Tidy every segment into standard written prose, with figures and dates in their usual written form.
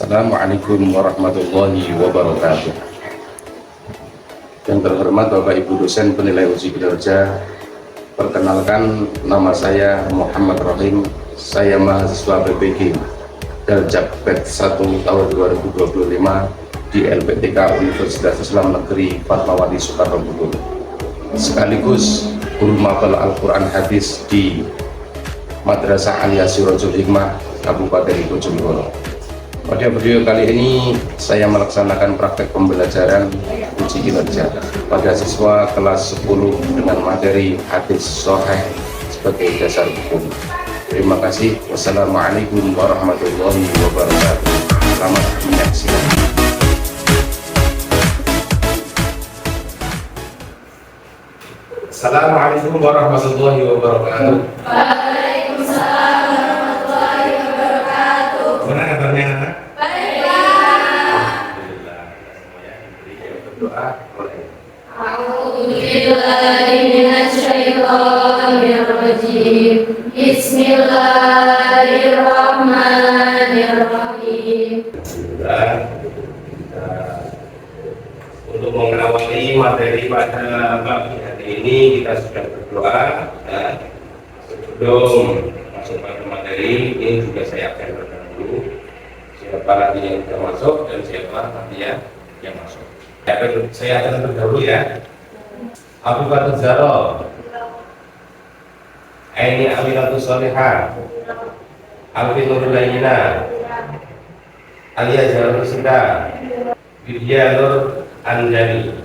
Assalamualaikum warahmatullahi wabarakatuh. Yang terhormat Bapak Ibu dosen penilai uji kinerja, perkenalkan nama saya Muhammad Rahim. Saya mahasiswa PPG Darjab Bet 1 tahun 2025 di LPTK Universitas Islam Negeri Fatmawati Soekarno Buton, sekaligus guru mapel Al-Quran Hadis di Madrasah Aliyah Sirajul Hikmah Kabupaten Bojonegoro. Pada video kali ini saya melaksanakan praktek pembelajaran uji kinerja pada siswa kelas 10 dengan materi hadis sahih sebagai dasar hukum. Terima kasih. Wassalamualaikum warahmatullahi wabarakatuh. Selamat menyaksikan. Assalamualaikum warahmatullahi wabarakatuh. Waalaikumsalam warahmatullahi wabarakatuh. Gimana kabarnya anak? Baik. Alhamdulillah. Semuanya diberi berdoa oleh A'udzubillahi minasyaitonir rajim. Bismillahirrahmanirrahim. Untuk mengawali materi pada pagi hari ini kita sudah berdoa. Sebelum masuk pada materi ini juga saya akan berdoa dulu siapa lagi yang sudah masuk dan siapa lagi yang masuk. Saya akan terdahulu ya. Abu Bakar Zaro, Aini Aminatus Solihah, Alfi Nurul Layyina, Alia Jalur Sita, Widya Nur Anjani.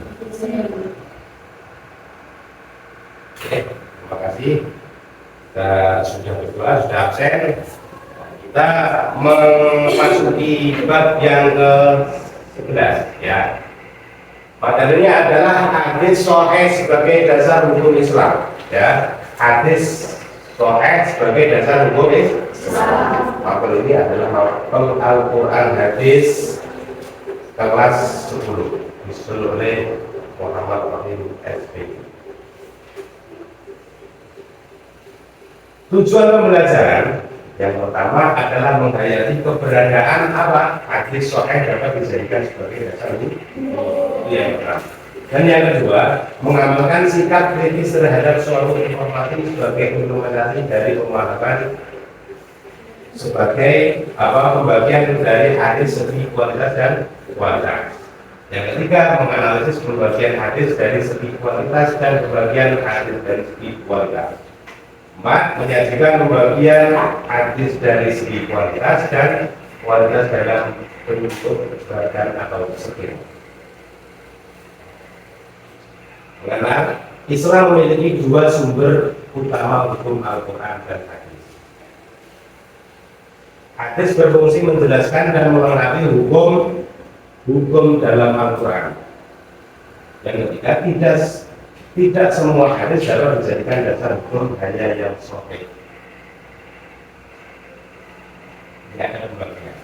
Oke, terima kasih. Kita sudah berdoa, sudah absen. Kita memasuki bab yang ke-11 ya. Materinya adalah hadis sahih sebagai dasar hukum Islam ya. Hadis sahih sebagai dasar hukum Islam. Mapel ini adalah mapel Al-Quran hadis kelas 10 disusun oleh Muhammad Rahim SP. Tujuan pembelajaran yang pertama adalah menghayati keberadaan apa hadis sahih dapat dijadikan sebagai dasar hukum. Yang pertama. Dan yang kedua, mengamalkan sikap kritis terhadap suatu informasi sebagai implementasi dari pemahaman sebagai pembagian dari hadis segi kualitas dan kualitas. Yang ketiga, menganalisis pembagian hadis dari segi kualitas dan pembagian hadis dari segi kualitas. 4. Menyajikan pembagian hadis dari segi kualitas dan kualitas dalam bentuk bagan atau skill. Karena Islam memiliki dua sumber utama hukum Al-Quran dan hadis. Hadis berfungsi menjelaskan dan melengkapi hukum dalam Al-Quran. Yang ketiga, tidak semua hadis dapat dijadikan dasar hukum hanya yang sahih. Tidak ada pembagian.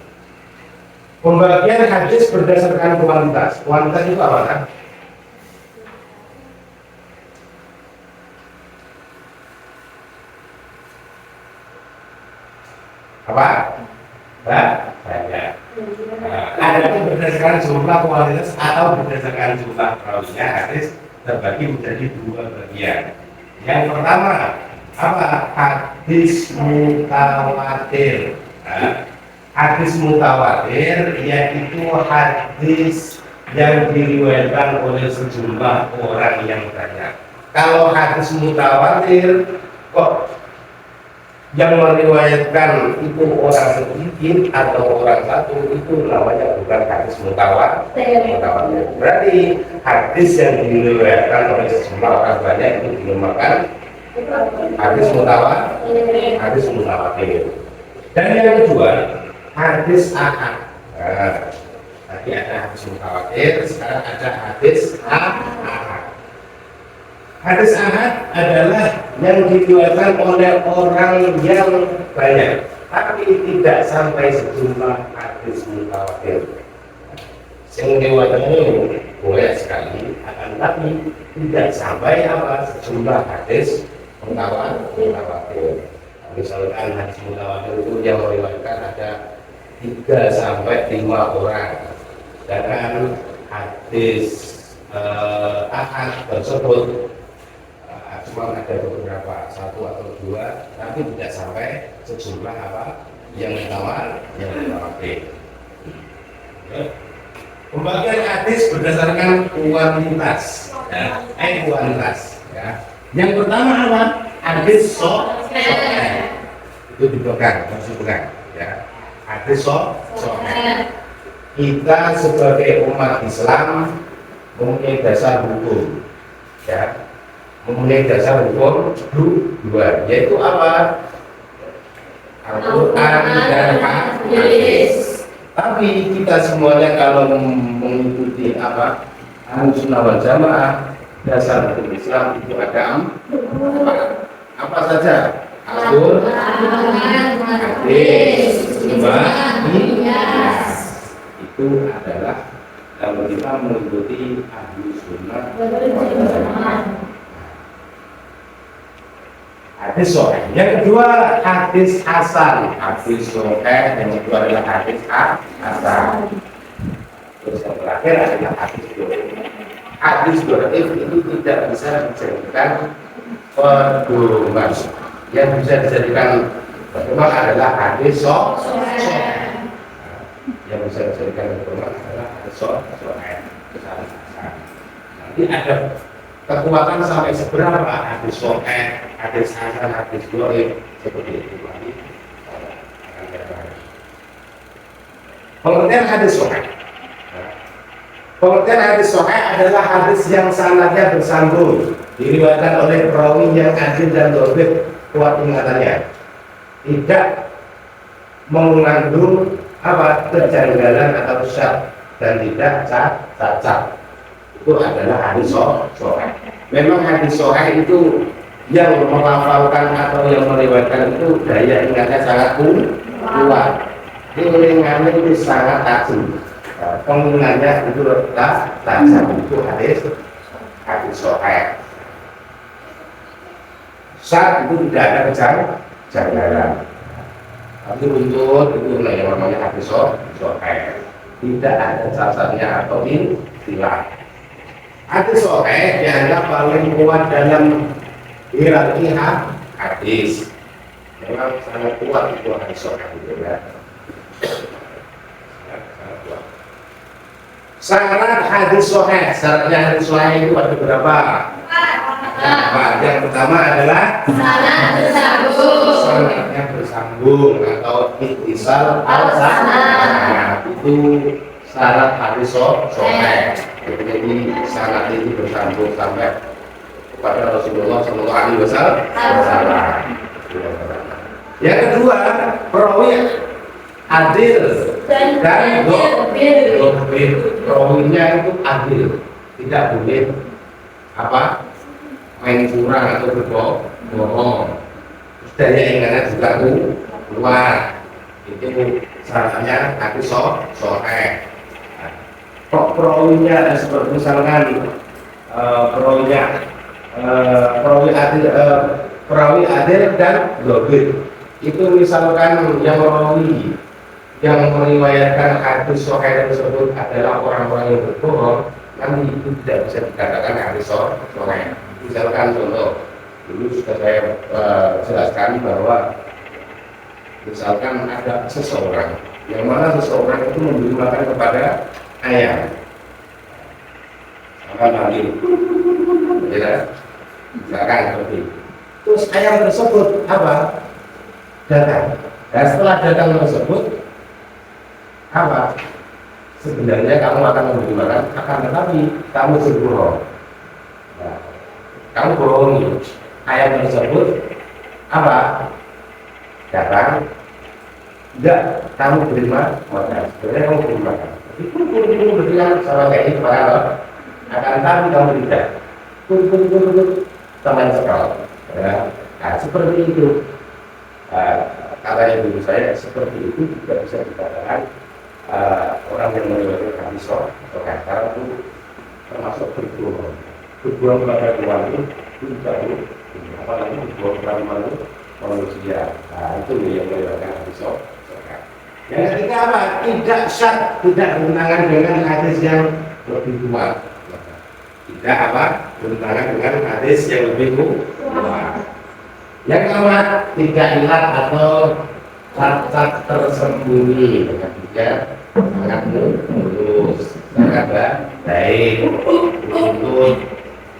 Pembagian hadis berdasarkan kualitas. Kualitas itu apa kan? Apa? Banyak. Ada yang berdasarkan jumlah kualitas atau berdasarkan jumlah perawinya hadis terbagi menjadi dua bagian. Yang pertama apa? Hadis mutawatir. Hadis mutawatir yaitu hadis yang diriwayatkan oleh sejumlah orang yang banyak. Kalau hadis mutawatir kok yang meriwayatkan itu orang sedikit atau orang satu, itu namanya bukan hadis mutawatir. Berarti hadis yang diriwayatkan oleh sejumlah orang banyak itu dinamakan hadis mutawatir. Dan yang kedua, hadis ahad. Tadi ada hadis mutawatir, sekarang ada hadis ahad. Hadis ahad adalah yang diriwayatkan oleh orang yang banyak, tapi tidak sampai sejumlah hadis mutawatir. Yang diriwayatkan ini banyak sekali, akan tapi tidak sampai sejumlah hadis mutawatir. Misalkan hadis mutawatir itu yang meriwayatkan ada 3 sampai 5 orang. Sedangkan hadis ahad tersebut cuma ada beberapa, 1 atau 2, tapi tidak sampai sejumlah apa yang mutawatir. Pembagian hadis berdasarkan kuantitas, ya, kuantitas. Ya. Yang pertama apa? Hadis sahih. Itu dipegang, harus dipegang. Ya. Hadis sahih. Kita sebagai umat Islam mempunyai dasar hukum, ya, mempunyai dasar hukum dua, yaitu apa? Al-Quran dan hadis. Tapi kita semuanya kalau mengikuti apa? Ahlussunnah wal Jamaah, dasar hukum Islam itu ada apa saja? Al-Quran, hadis, itu adalah kalau kita mengikuti Ahlussunnah wal Jamaah. Hadis sahih. Yang kedua hadis hasan. Hadis sahih yang kedua adalah hadis hasan. Terus yang terakhir adalah hadis dhaif. Hadis dhaif itu tidak bisa dijadikan pedoman. Yang bisa dijadikan pedoman adalah hadis sahih. Yang bisa dijadikan pedoman adalah hadis sahih. Nanti ada kekuatan sampai seberapa hadis sahih, hadis hasan, hadis dhaif seperti itu lagi. Pengertian hadis sahih. Pengertian hadis sahih adalah hadis yang sanadnya bersambung, diriwayatkan oleh perawi yang adil dan dhabit, kuat ingatannya, tidak mengandung apa kejanggalan atau syadz dan tidak cacat. Itu adalah hadis sahih. Memang hadis sahih itu yang melafalkan atau yang meriwayatkan itu daya ingatnya sangat kuat. Ingatannya itu sangat tajam. Pengingatnya itu tajam. Itu hadis sahih. Syadz itu tidak ada kejanggalan. Tapi untuk itu yang namanya hadis sahih. Tidak ada cacatnya atau istilah. Hadis sahih dianggap paling kuat dalam hierarki hadis. Memang sangat kuat itu hadis sahih itu ya. Sangat kuat. Syarat hadis sahih, syaratnya hadis sahih itu ada berapa? Yang pertama adalah sanadnya bersambung atau ittisal al-sanad. Itu syarat hadis sahih. Jadi sanad itu bersambung sampai kepada Rasulullah Shallallahu Alaihi Wasallam. Yang kedua, perawi adil dan dhabit. Perawinya itu adil, tidak boleh apa main curang atau berbohong. Daya ingatnya juga kuat. Itu syaratnya hadis sahih. Kok perawinya seperti misalkan perawi adil dan dhabit. Itu misalkan yang perawi yang meriwayatkan hadis sahih tersebut adalah orang-orang yang berbohong, nanti itu tidak bisa dikatakan hadis sahih. Misalkan contoh, dulu sudah saya jelaskan bahwa misalkan ada seseorang yang mana seseorang itu memberi makan kepada ayam, maka nanti, ya, misalkan seperti itu. Terus ayam tersebut apa? Datang. Dan setelah datang tersebut apa? Sebenarnya kamu akan memberi makan, akan tetapi kamu berbohong. Nah, kamu bohongi ayam tersebut apa? Datang. Tidak, kamu beri makan. Sebenarnya kamu beri makan. Itu berbilang sama kayak ini kepada akan tapi kamu tidak teman sekali ya. Nah, seperti itu kata ibu saya, seperti itu juga bisa dikatakan orang yang meriwayatkan hadis sahih karena itu termasuk berbohong kepada Tuhan itu tidak boleh, apalagi berbohong kepada manusia. Nah, itu yang meriwayatkan hadis sahih. Yang ketiga apa? Tidak syad, tidak bertentangan dengan hadis yang lebih kuat. Tidak apa? Bertentangan dengan hadis yang lebih kuat. Yang keempat, tidak hilang atau cacat tersembunyi. Yang ketiga, sangat mulus, sangat baik, untuk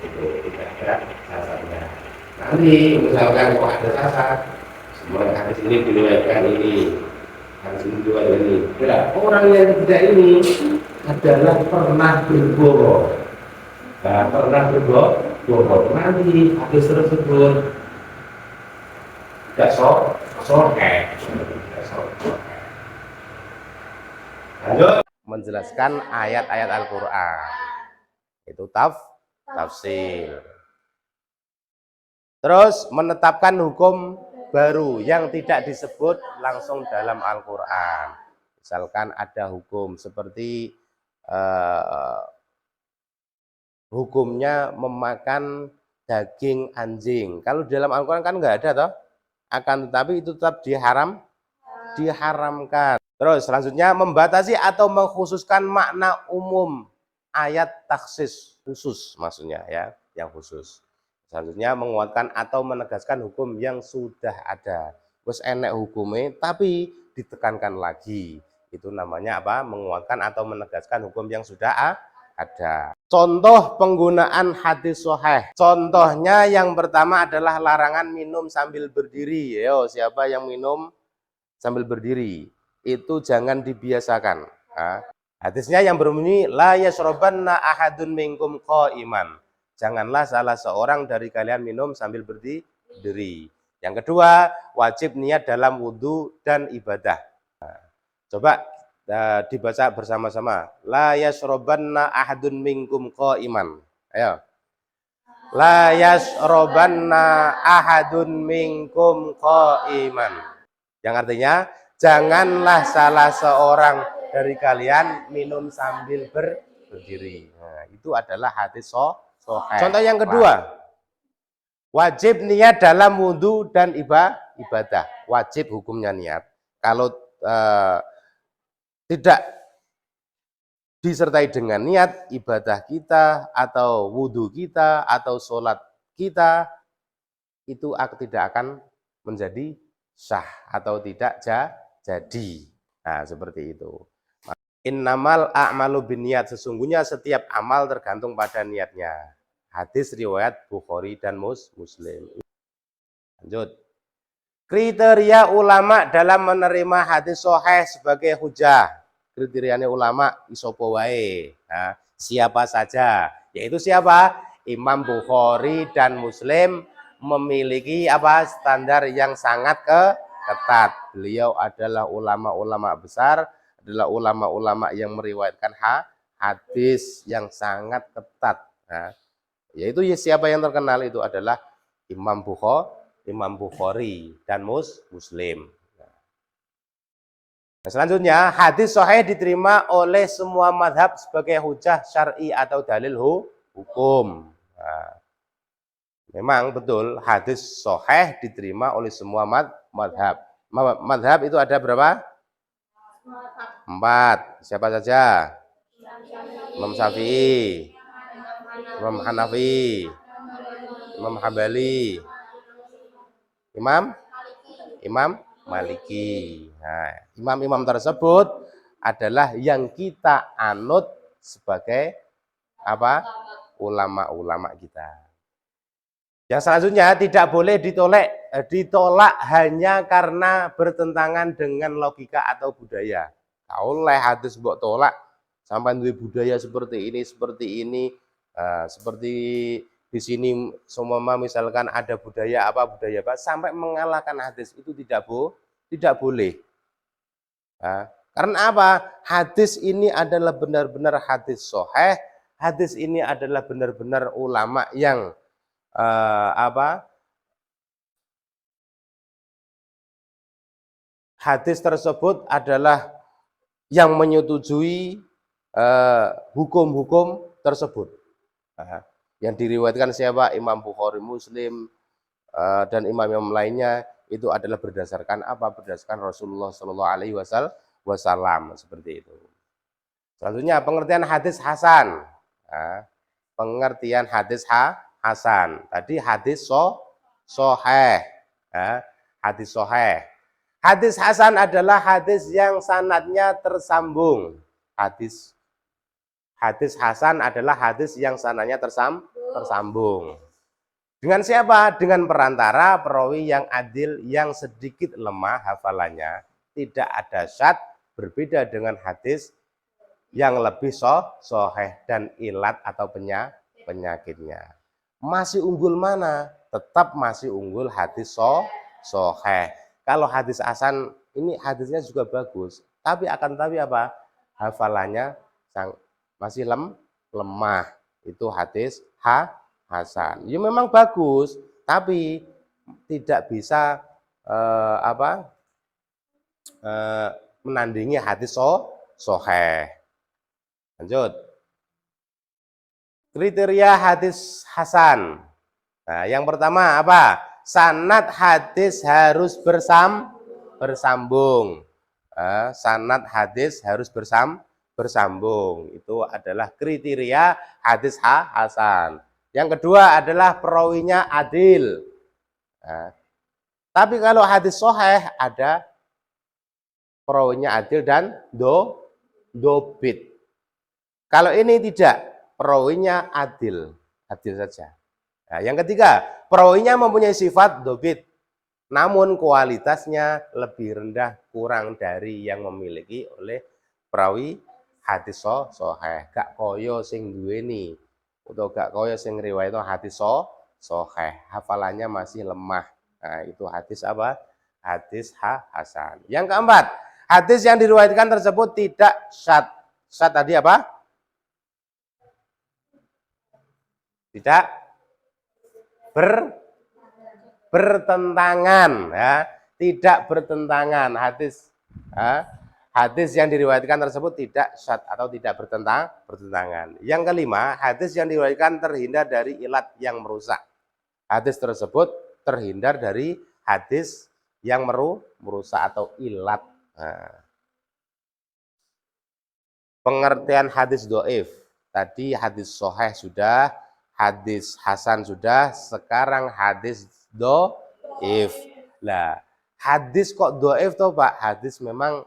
itu tidak ada cacatnya. Nanti misalkan kok ada cacat, semua hadis ini diriwayatkan ini, hadis ini juga ini. Ya, orang yang tidak ini adalah pernah berbohong. Nah, pernah berbohong. Nanti hadis tersebut tidak soheh. Lanjut. Menjelaskan ayat-ayat Al-Quran. Itu tafsir. Terus menetapkan hukum baru yang tidak disebut langsung dalam Al-Quran. Misalkan ada hukum seperti hukumnya memakan daging anjing. Kalau di dalam Al-Quran kan nggak ada toh. Akan tetapi itu tetap diharamkan. Terus selanjutnya membatasi atau mengkhususkan makna umum ayat taksis khusus, maksudnya ya, yang khusus. Selanjutnya menguatkan atau menegaskan hukum yang sudah ada. Terus enek hukumnya tapi ditekankan lagi. Itu namanya apa? Menguatkan atau menegaskan hukum yang sudah ada. Contoh penggunaan hadis sahih. Contohnya yang pertama adalah larangan minum sambil berdiri. Yo, siapa yang minum sambil berdiri? Itu jangan dibiasakan. Hadisnya yang berbunyi la yasrobanna ahadun minkum qaiman. Janganlah salah seorang dari kalian minum sambil berdiri. Yang kedua, wajib niat dalam wudhu dan ibadah. Coba dibaca bersama-sama. La yasrobanna ahadun minkum qaiman. Ayo. La yasrobanna ahadun minkum qaiman. Yang artinya janganlah salah seorang dari kalian minum sambil berdiri. Nah, itu adalah hadis sahih. Contoh yang kedua, wajib niat dalam wudhu dan ibadah. Wajib hukumnya niat. Kalau tidak disertai dengan niat, ibadah kita atau wudhu kita atau sholat kita itu tidak akan menjadi sah atau tidak jadi. Nah, seperti itu. Innamal a'malu binniyat, sesungguhnya setiap amal tergantung pada niatnya. Hadis riwayat Bukhari dan Muslim. Lanjut. Kriteria ulama dalam menerima hadis sahih sebagai hujah. Kriterianya ulama isopo wae. Nah, siapa saja? Yaitu siapa? Imam Bukhari dan Muslim memiliki apa? Standar yang sangat ketat. Beliau adalah ulama-ulama besar, adalah ulama-ulama yang meriwayatkan hadis yang sangat ketat. Nah, yaitu siapa yang terkenal itu adalah Imam Bukhari dan Muslim. Nah, selanjutnya hadis sahih diterima oleh semua madhab sebagai hujah syar'i atau dalil hukum. Nah, memang betul hadis sahih diterima oleh semua madhab. Madhab itu ada berapa? 4. Siapa saja? Imam Syafi'i, Imam Hanafi, Imam Hambali, Imam Maliki. Nah, imam-imam tersebut adalah yang kita anut sebagai apa? Ulama-ulama kita. Yang selanjutnya tidak boleh ditolak hanya karena bertentangan dengan logika atau budaya. Oleh hadis mbok tolak sampai duwe budaya seperti ini, seperti di sini semua misalkan ada budaya apa sampai mengalahkan hadis, itu tidak boleh. Nah, karena apa? Hadis ini adalah benar-benar hadis sahih. Hadis ini adalah benar-benar ulama yang hadis tersebut adalah yang menyetujui hukum-hukum tersebut. Nah, yang diriwayatkan siapa? Imam Bukhari, Muslim, dan imam-imam lainnya itu adalah berdasarkan apa? Berdasarkan Rasulullah Shallallahu Alaihi wasallam, seperti itu. Selanjutnya pengertian hadis hasan. Nah, pengertian hadis hasan. Tadi hadis soheh. Ya, hadis soheh. Hadis hasan adalah hadis yang sanadnya tersambung. Hadis hasan adalah hadis yang sanadnya tersambung. Dengan siapa? Dengan perantara perawi yang adil, yang sedikit lemah hafalannya, tidak ada syad, berbeda dengan hadis yang lebih soheh dan ilat atau penyakitnya. Masih unggul mana? Tetap masih unggul hadis soheh. Kalau hadis hasan ini hadisnya juga bagus, tapi apa? Hafalannya masih lemah. Itu hadis hasan. Ya memang bagus, tapi tidak bisa menandingi hadis soheh. Lanjut. Kriteria hadis hasan. Nah, yang pertama apa? Sanad hadis harus bersambung. Sanad hadis harus bersambung. Itu adalah kriteria hadis hasan. Yang kedua adalah perawinya adil. Nah, tapi kalau hadis soheh ada perawinya adil dan dobit. Kalau ini tidak, perawinya adil saja. Nah, yang ketiga, perawinya mempunyai sifat dobit, namun kualitasnya lebih rendah, kurang dari yang memiliki oleh perawi hadis soheh. Gak koyo sing duweni, atau gak koyo sing riwayat hadis soheh, hafalannya masih lemah. Nah, itu hadis apa? Hadis hasan. Yang keempat, hadis yang diriwayatkan tersebut tidak syad. Syad tadi apa? Tidak bertentangan, ya. Tidak bertentangan. Hadis yang diriwayatkan tersebut tidak syad atau tidak bertentangan. Yang kelima, hadis yang diriwayatkan terhindar dari ilat yang merusak. Hadis tersebut terhindar dari hadis yang merusak atau ilat. Nah. Pengertian hadis doif. Tadi hadis soheh sudah, hadis hasan sudah, sekarang hadis doif. Lah, hadis kok doif toh Pak? Hadis memang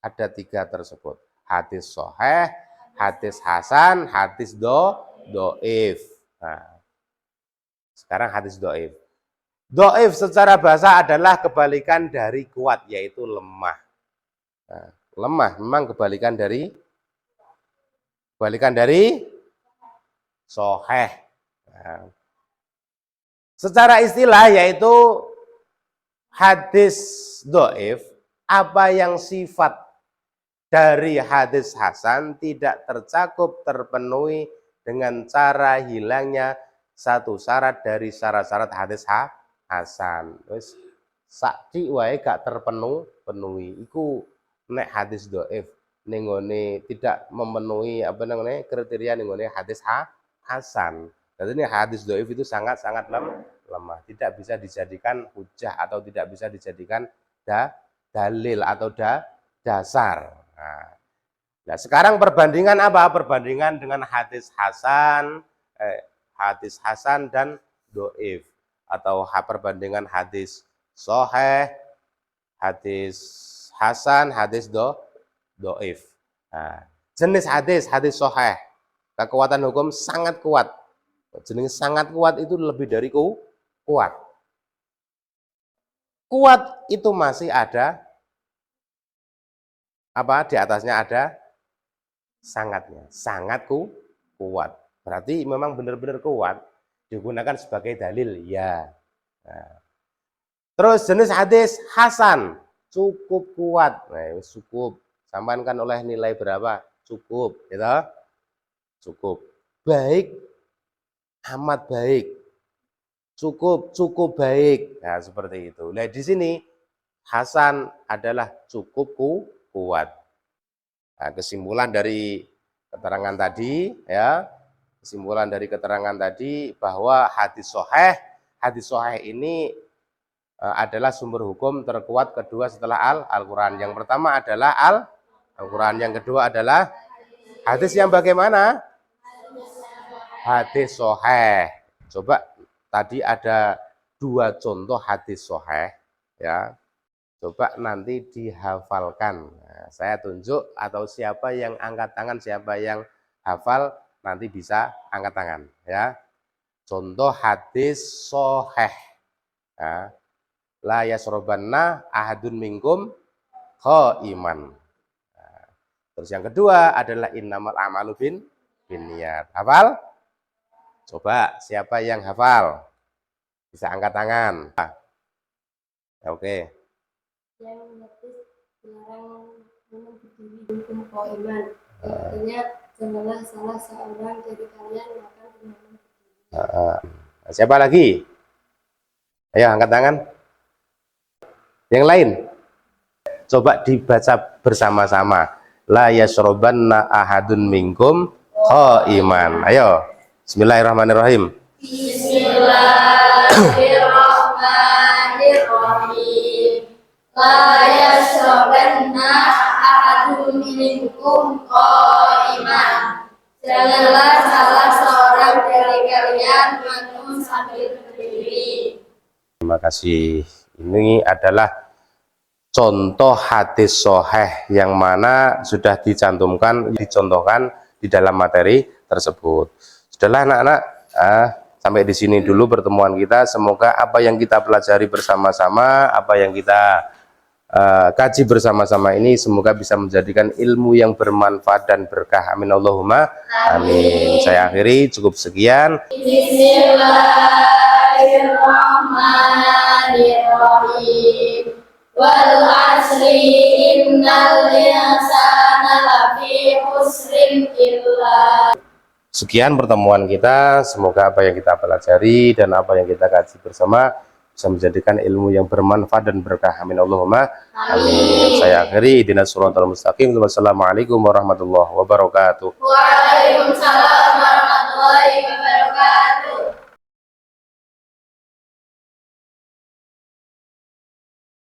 ada 3 tersebut. Hadis soheh, hadis hasan, hadis doif. Nah, sekarang hadis doif. Doif secara bahasa adalah kebalikan dari kuat, yaitu lemah. Nah, lemah memang kebalikan dari soheh. Nah, secara istilah yaitu hadis doif, apa yang sifat dari hadis hasan tidak terpenuhi dengan cara hilangnya satu syarat dari syarat-syarat hadis hasan. Wis sakti wae gak terpenuhi. Iku nek hadis doif nengone tidak memenuhi kriteria nengone hadis hasan. Jadi ini hadis doif itu sangat lemah, tidak bisa dijadikan hujah atau tidak bisa dijadikan dalil atau dasar. Nah, sekarang perbandingan apa? Perbandingan dengan hadis hasan dan doif, atau perbandingan hadis soheh, hadis hasan, hadis doif. Nah, jenis hadis soheh, kekuatan hukum sangat kuat. Jenis sangat kuat itu lebih dari kuat. Kuat itu masih ada apa? Di atasnya ada sangatnya. Sangat kuat. Berarti memang benar-benar kuat, digunakan sebagai dalil, ya. Nah. Terus jenis hadis hasan, cukup kuat. Nah, cukup. Sampaikan oleh nilai berapa? Cukup, gitu. Cukup. Baik, amat baik. Cukup baik. Nah, seperti itu. Nah, di sini hasan adalah cukup kuat. Nah, kesimpulan dari keterangan tadi, ya. Kesimpulan dari keterangan tadi bahwa hadis soheh ini adalah sumber hukum terkuat kedua setelah Al-Quran. Yang pertama adalah Al-Quran, yang kedua adalah hadis yang bagaimana? Hadis sahih. Coba tadi ada 2 contoh hadis sahih ya. Coba nanti dihafalkan. Nah, saya tunjuk atau siapa yang angkat tangan, siapa yang hafal nanti bisa angkat tangan ya. Contoh hadis sahih. Ya. La yasrobanna ahadun minkum qaiman. Nah, terus yang kedua adalah innamal a'malu binniyat. Hafal? Coba siapa yang hafal? Bisa angkat tangan. Oke. Yang hadis dilarang minum berdiri hukum qaiman. Artinya janganlah salah seorang dari kalian makan dengan berdiri. Siapa lagi? Ayo angkat tangan. Yang lain. Coba dibaca bersama-sama. La yasrobanna ahadun minkum qaiman. Ayo. Bismillahirrahmanirrahim. Bismillahirrahmanirrahim. La yashrabanna ahadun minkum qaiman. Janganlah salah seorang dari kalian minum sambil berdiri. Terima kasih. Ini adalah contoh hadis sahih yang mana sudah dicontohkan di dalam materi tersebut. Sudahlah anak-anak, sampai di sini dulu pertemuan kita. Semoga apa yang kita pelajari bersama-sama, apa yang kita kaji bersama-sama ini semoga bisa menjadikan ilmu yang bermanfaat dan berkah. Amin Allahumma amin. Saya akhiri, cukup sekian. Bismillahirrahmanirrahim. Wal asri innal insana lafi khusrin illa. Sekian pertemuan kita, semoga apa yang kita pelajari dan apa yang kita kaji bersama bisa menjadikan ilmu yang bermanfaat dan berkah. Amin Allahumma amin. Saya akhiri, ihdinas siratal mustaqim. Wassalamualaikum warahmatullahi wabarakatuh. Waalaikumsalam.